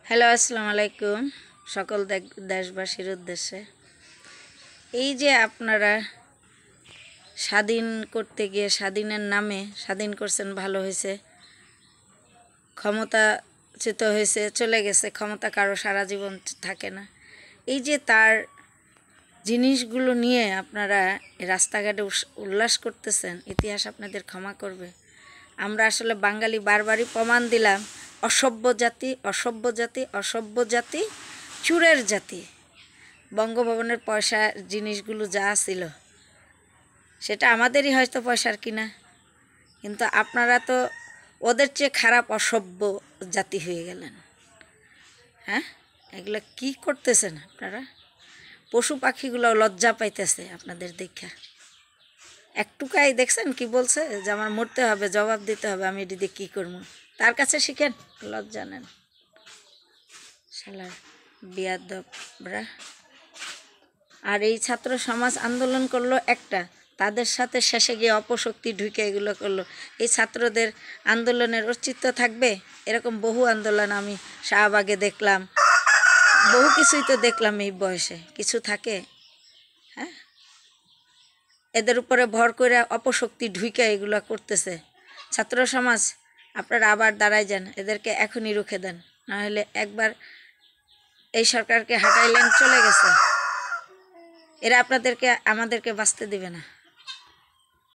Hello, আসসালামু আলাইকুম। সকল দেশবাসীর উদ্দেশ্যে এই যে আপনারা স্বাধীন করতে গিয়ে স্বাধীনের নামে স্বাধীন করছেন, ভালো হয়েছে, ক্ষমতাচ্যুত হয়েছে, চলে গেছে। ক্ষমতা কারো সারা জীবন থাকে না। এই যে তার জিনিসগুলো নিয়ে আপনারা রাস্তাঘাটে উল্লাস করতেছেন, ইতিহাস আপনাদের ক্ষমা করবে। আমরা আসলে বাঙালি বারবারই প্রমাণ দিলাম, অসভ্য জাতি, অসভ্য জাতি, অসভ্য জাতি, চুরের জাতি। বঙ্গভবনের পয়সা জিনিসগুলো যা ছিল সেটা আমাদেরই হয়তো পয়সার কিনা, কিন্তু আপনারা তো ওদের চেয়ে খারাপ অসভ্য জাতি হয়ে গেলেন। হ্যাঁ, এগুলো কি করতেছেন আপনারা? পশু পাখিগুলো লজ্জা পাইতেছে আপনাদের দেখা। একটুকাই দেখছেন কি বলছে যে আমার মরতে হবে, জবাব দিতে হবে, আমি এটি দিয়ে কী করবো। তার কাছে শিখেন, লজ্জা নেন শালার বিয়াদবরা। আর এই ছাত্র সমাজ আন্দোলন করলো একটা, তাদের সাথে শেষে গিয়ে অপশক্তি ঢুকে এগুলো করলো। এই ছাত্রদের আন্দোলনের অস্তিত্ব থাকবে? এরকম বহু আন্দোলন আমি শাহবাগে দেখলাম, বহু কিছুই তো দেখলাম। এই বয়সে কিছু থাকে? হ্যাঁ, এদের উপরে ভর করে অপশক্তি ঢুইকা এগুলো করতেছে। ছাত্র সমাজ আপনারা আবার দাঁড়ায় যান, এদেরকে এখনই রুখে দেন, নাহলে একবার এই সরকারকে হাঁটাইলেন, চলে গেছে। এরা আপনাদেরকে আমাদেরকে বাঁচতে দিবে না।